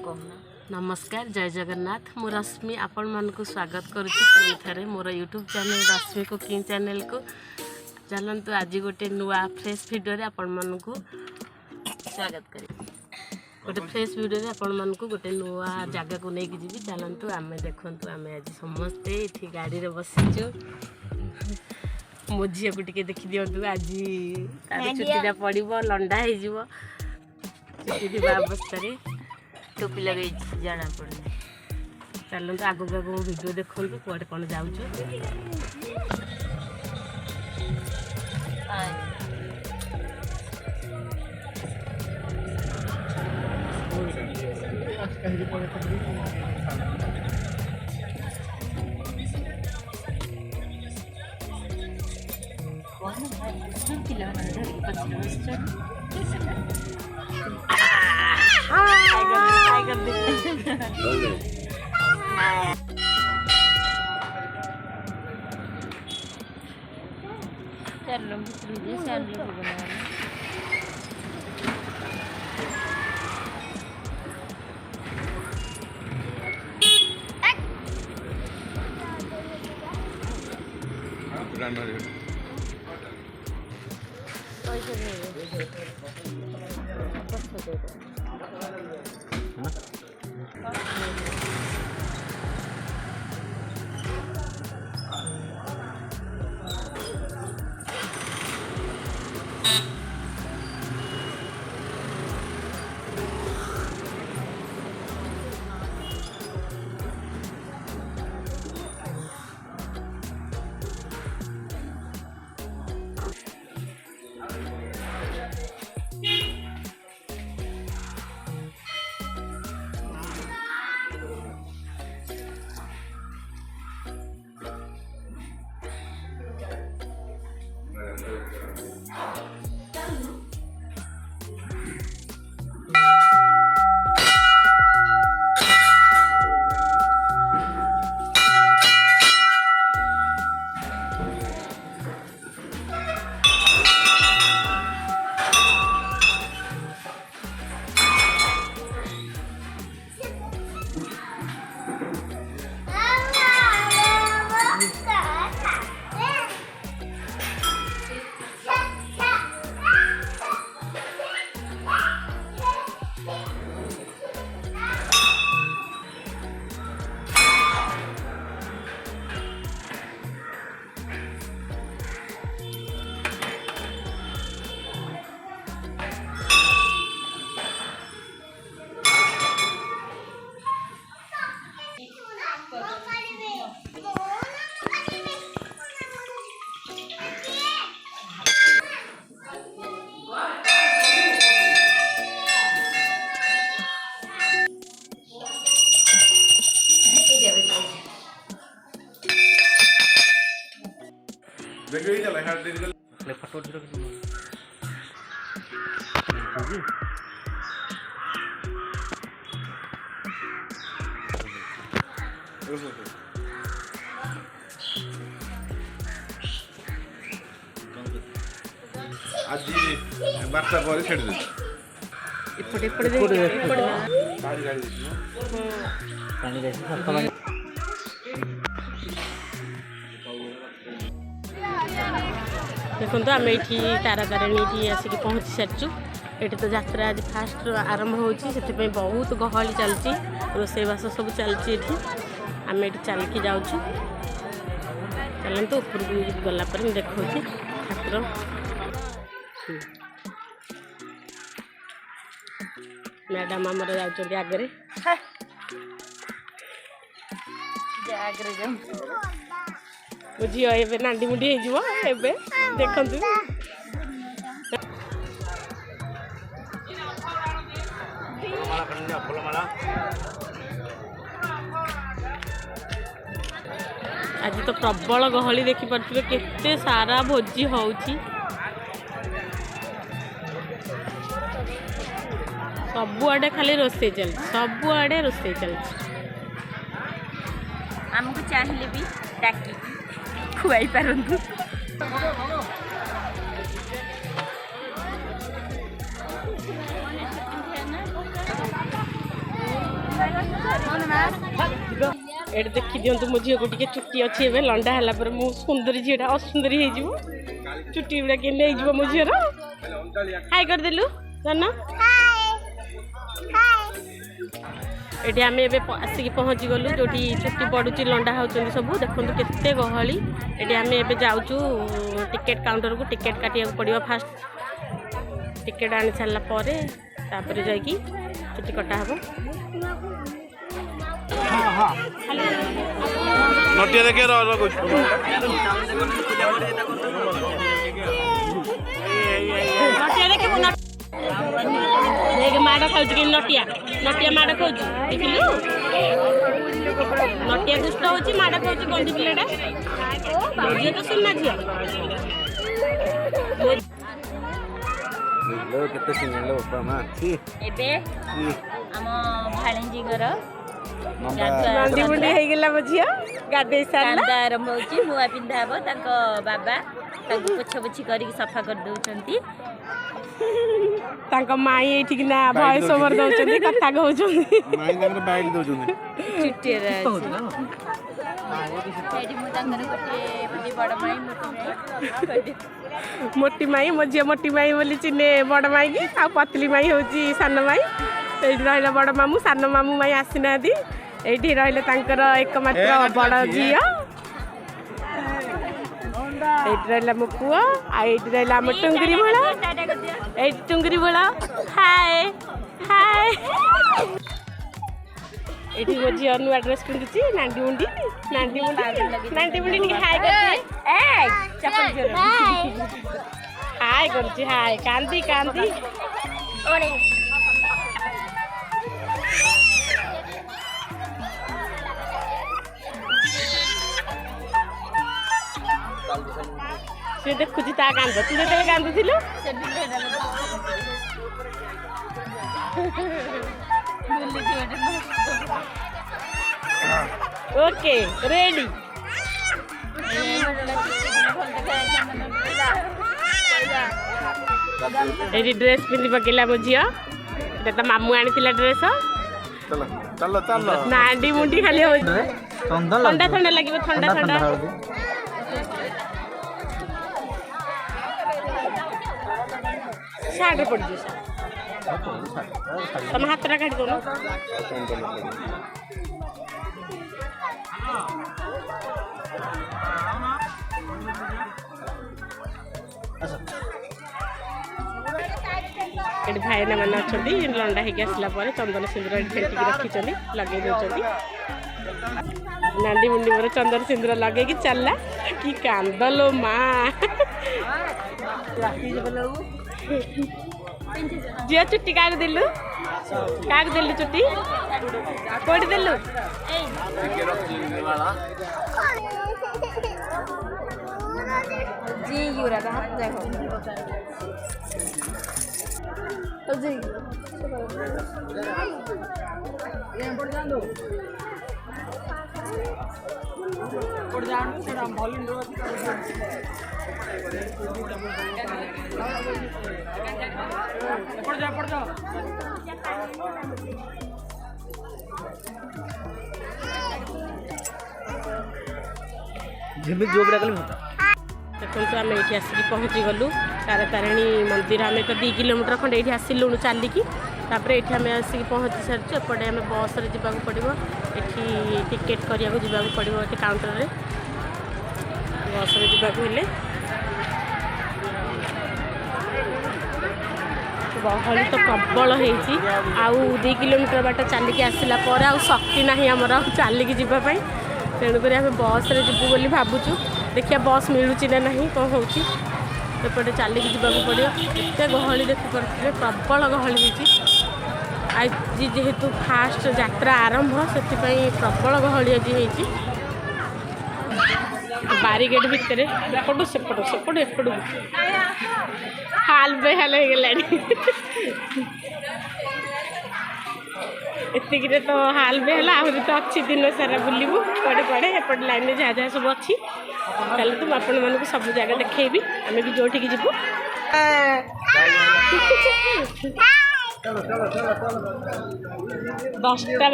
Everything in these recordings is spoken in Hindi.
नमस्कार जय जगन्नाथ मु रश्मि आपण मानक स्वागत करुँचे मोर यूट्यूब चैनल रश्मि कुकिंग चैनल को चलतु आज गोटे नुआ फ्रेश वीडियो आपण मानक स्वागत कर गोटे फ्रेश वीडियो आपण मानक गोटे नुआ जगह को लेकिन जी चलतु आम देखु आम आज समस्ते ये गाड़ी में बसीचु मो झी को टे देखी दिंतु आज छुट्टी पड़ो लंडा हो छुट्टी अवस्था टोपी लगे जाना पड़े चलते आगू आगू वीडियो देखु कौटे कौन जाऊँ फोटो आज बारटा पर छेड़ दे इपटे देखो आम ये तारातारिणी आसिक पहुँची सारी ये तो यात्रा आज फास्ट आरंभ होती बहुत गहली चलती रोसईवास सब चलती आम ये चलिकी जाऊँ चलते ऊपर गलापर देखा ठाकुर मैडम आमर जाऊँ आगे झी ए नांडी मुंडी हो देखु आज तो प्रबल गहली देखी पारे केते सारा भोजी होउची सबुआडे खाली रोसे चल सबुआडे रोसे चल आमको चाहिए भी डाकी खुआई पारंतु एट देखी दिंतु मो झील को टे चुट्टी अच्छी ए लंडा है मो सुंदरी झीटा असुंदरी हो चुट्टी गुड़ा कि नहीं मो झीर हाय करदेलु जान ये आम ए आसिक पहुँची गलु जो चुट्टी पड़ुची लंडा होती सब देखो केते गहली ये आम ए जाऊँ टिकेट काउंटर को टिकेट काटिया पड़ो फास्ट टिकेट आनी सारा पर जाकि चुट्टी कटा हम नटिया देखे माड़ खाऊ कि नटिया नटिया माड़ खाऊ देखिलु नटिया दुष्ट हो माड़ खाऊ गंजी पिलाटा झील तो सुना झील ଏବେ ଆମ ଭାଣିଜୀଙ୍କର ନଣ୍ଡି ମୁଣ୍ଡି ହେଇଗଲା ମୋ ଝିଅ ଗାଧେଇ ସାରିଲା କାନ୍ଦ ଆରମ୍ଭ ହେଉଛି ନୂଆ ପିନ୍ଧା ହେବ ତାଙ୍କ ବାବା ତାଙ୍କୁ ପୋଛାପୋଛି କରିକି ସଫା କରିଦେଉଛନ୍ତି ତାଙ୍କ ମାଇଁ ଏଇଠିକି ନା ଭଏସ୍ ଓଭର ଦଉଛନ୍ତି କଥା କହୁଛନ୍ତି ଚୁଟିରେ ଏଇଠି ମୁଁ ତାଙ୍କର ଗୋଟିଏ ବଡ଼ ମାଇଁ मोटी माई मो झी मोटी माई बोली चिन्हे बड़ माई की आ पतली माई हूँ सान माई ये रहा बड़ मामू सान मामू माई आसी ना ये रहा एकमात्र बड़ झी ये रहा मो पुआ आई रहा आम टुंगरी भोला ये टुंगरी भोला हाय हाय ये मो झी नुआ ड्रेस पिंधुची नांडी मुंडी हाय हाय करुची हाय कांदी कांदी से देखुची ता कांद तू जो कांदुलु ओके रेडी ये ड्रेस पिंधि पकेला मो झी तो मामू आनी ड्रेस नांडी मुंडी खाली हो ठंडा ठंडा लगे ठंडा ठंडा साढ़े पड़ तुम हाथ काढ़ी दो ये भाईना मैंने अच्छा लंडा होगी आसला चंदन सिंदूर फेंटिक रखी लगे दौरान नांडी मुंडी मोर चंदन सिंदूर लगे चलला कि कांदलो माँ झील चुट्टी क्या देलु क्या देलु चुट्टी कौटी देलु जी यूरा का हाथ देखो देखो आम ये आसिक पहुँची गलु तारातारिणी मंदिर आम तो 2 किलोमीटर खंडे ये आसिलुणु चलिकी तापर ये आम आसिक पहुँची सारी एपटे आम बस रे जावाक पड़ो ये टिकेट करिया जावाक पड़ो ये काउंटर रे बस रे जावाक हेले गहली तो प्रबल होती आउ 2 किलोमीटर बाट चलिकी आसला पर आ शक्ति ना आमर चलिकी जावाई तेणुक आम बस रे जीवु बोली भावुचु देखिए बस मिलूची ना नहीं कौन होपटे चलिकी जावाक पड़ो एत गहली देखिपे प्रबल गहली होती आज जेहेतु फास्ट यात्रा आरंभ से प्रबल गहली आज होती बारिकेड भितर एपटू सेपटू सेपटू एपटू हाल बेहाल हो गला एतिकरे तो हाल बेहाल आहरी तो अच्छी दिन सारा बुलू कड़े कड़े एपट लाइन जहाँ जहाँ सब अच्छी चलो तुम आपण मानक सब जगह देखी आम भी जोटिक जीवु 10टा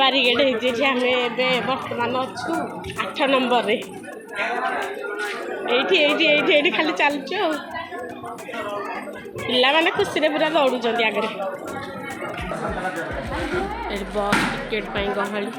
बारिकेड ହେଇଛି ଆମେ ଏବେ ବର୍ତ୍ତମାନ ଅଛୁ 8 ନମ୍ବରରେ ଏଇଠି ଖାଲି ଚାଲୁଛୁ ଆଉ ପିଲାମାନେ ଖୁସିରେ ପୁରା ଦୌଡୁଛନ୍ତି ଆଗରେ ଏଠି ବସ୍ ଟିକେଟ ପାଇଁ ଗହଳି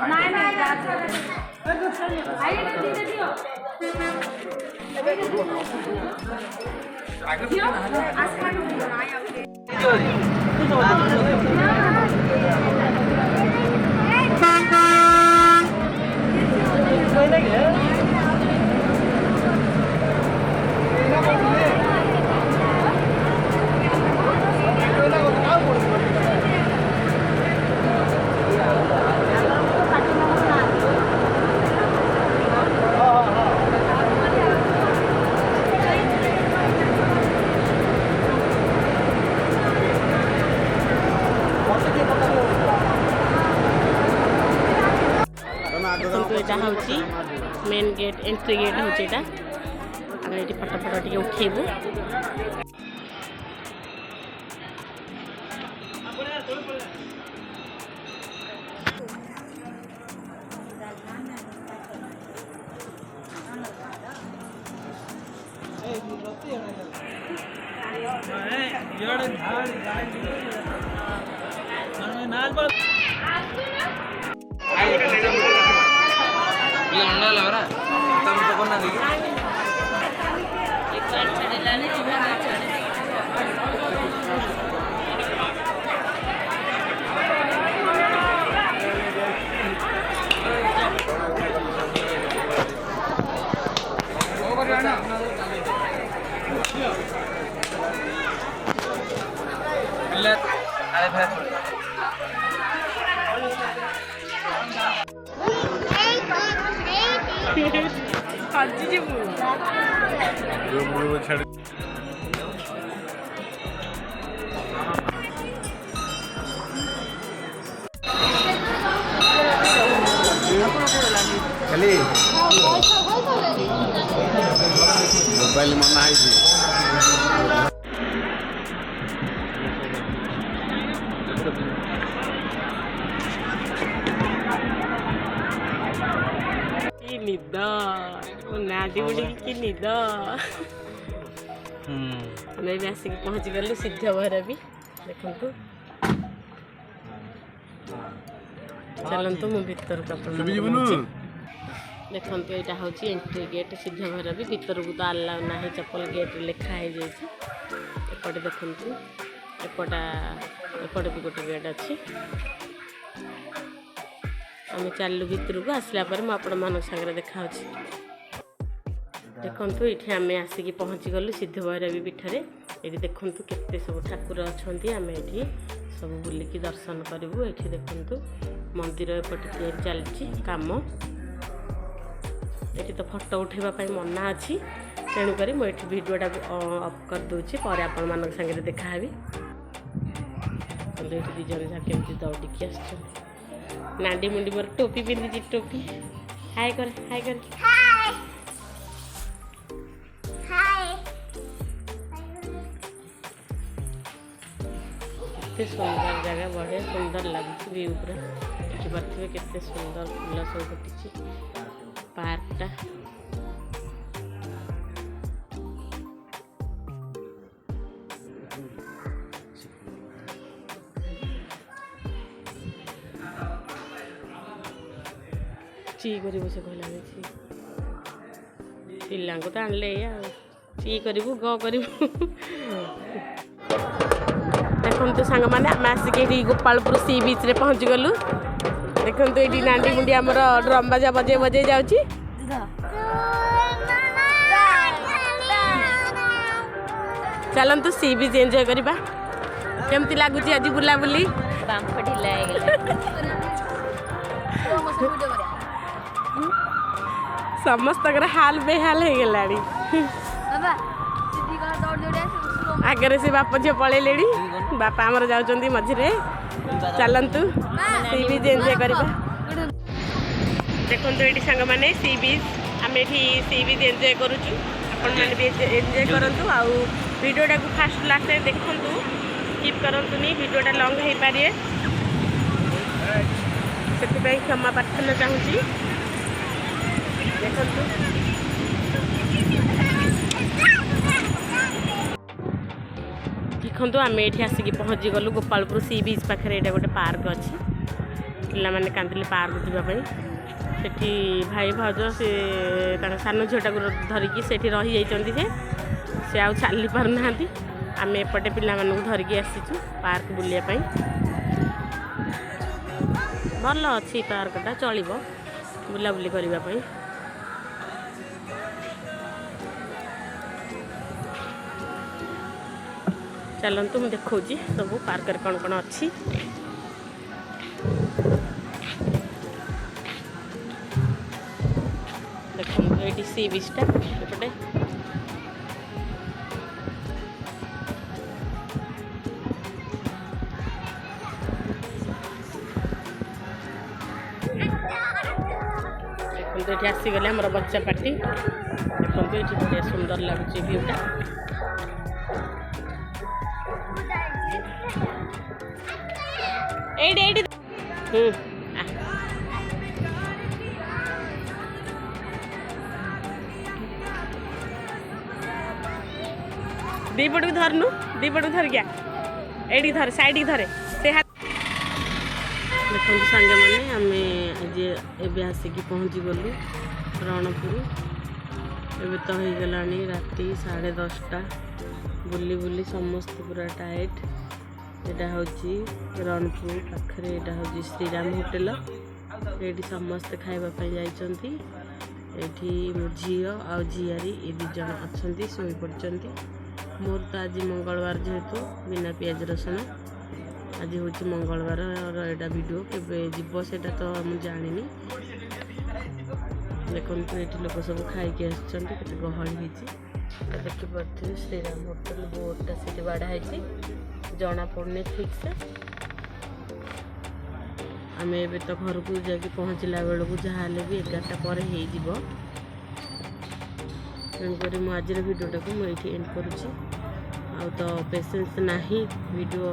देखो यहाँ हूँ मेन गेट एंट्री गेट हूँ यहाँ आम ये फटो फटो टे उठेबू मोबाइल मना है निद नादी बुढ़ी की निद हमें भी आसिक पहुँच गलु सिद्ध भैरवी देखु चलतु मु भर देखो यहाँ हूँ एंट्री गेट सिद्ध भैरवी भर को तो आलाउ ना चप्पल गेट लिखाई एपटे देखु एपटे भी गोटे गेट अच्छी आम चलू भर को आसला मुझे सागर देखा देखु ये आम आसिक पहुँची गलु सिद्ध भैरवी पीठरे ये देखु केते सब ठाकुर अच्छा आम ये सब बुलिकी दर्शन करूँ ये देखु मंदिर एपटे चलती काम ये तो फोटो उठेबाई मना अच्छी तेणुक मुझे भिडियोटा अफ कर दूची पर आपण मान सागर देखा ये दी जन जा केमती दौड़िकी आस नांडी मुंडी मोर टोपी पिंधि टोपी हाय कर हाय कर केते सुंदर जगह बढ़िया सुंदर लगुच व्यू पूरा देखिपे केते सुंदर फूल सब फुटी पार्कटा ची करू से कहला पिला तो आणले ची करू ग करू देखो सांग मैंने आम आसिक गोपालपुर सी बीच रे पहुँच गलु देखो ये नांडी मुंडी आमर ड्रम बाजा बजे बजे जाऊँगी चलतु सी बीच एंजॉय करवा केमती लगुच आज बुलाबुली समस्त हाल बेहाल हो गला आगे से बाप झील पलैले बापा आमर जाऊँ मझे चलतु सी बीच एंजॉय करवा देखो ये सांग मैंने सी बीच आम ये सी बीच एंजॉय करुचु आपण मैंने भी एंजॉय करूँ आउ वीडियोटा को फास्ट लास्ट देखु स्किप करंतुनी वीडियोटा लॉन्ग हो पारे से क्षमा प्रार्थना चाहूँगी देखो देखो आम ये आसिक पहुँची गलु गोपालपुर सी बीच पाखे यहाँ गोटे पार्क अच्छी पे कांदिले पार्क जावाई सेठी भाई भाउज से सान झीटा को धरिकी सेठी रही जाइछन्ति से आउ चली पारना आम एपटे पिला धरिकी आसीचु पार्क बुलिया भल अच्छी पार्कटा चलो बुलाबुली करने चलतु मुझे देखी सब पार्क कौन कौन अच्छी देखो ये सी बीचटा एपटे देखो ये आसीगले आम बच्चा पार्टी देखो ये बढ़िया सुंदर लगुच व्यूटा दीपट को धरनु दीपट को धर गया एडी धर साइड की धरे से हाथ देखो सांगे माने आमे आज एबे आसिक पहुँची गलु रणपुर एबे तो हो गलानी राति 10:30 बुली बुली समस्त पूरा टाइट यहाँ हूँ रणपुर पाखे यहाँ हूँ श्रीराम होटेल ये समस्ते खावाई जाइछन्ति एठी मो झील आ झीआरी ये 2 जन अच्छा शोई पड़ती मोर तो आज मंगलवार जेहेतु बिना पियाज रसुण आज हूँ मंगलवार एटा वीडियो केबे जीव से तो मुझे जानी देखो ये लोक सब खाई आसते गहली देखिपे श्रीराम होटेल बोर्डटा से बाढ़ाई जना पड़ने ठीक से आम ए तो घर को जाकि पहुँचला बेलू जहाँ भी 11टा पर तेणुक आज भिडियोटा को मुझे एंड करुँची आ तो पेसेंस नहीं वीडियो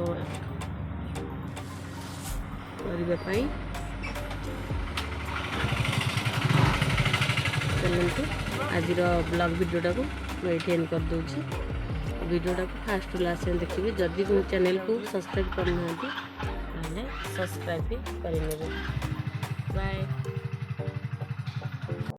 करने चलते आज ब्लॉग वीडियोटा को मुझे एंड कर दूँगी वीडियोटा को फास्ट लास्ट देखिए जदि मो चैनल को सब्सक्राइब करना सब्सक्राइब भी करेंगे बाय।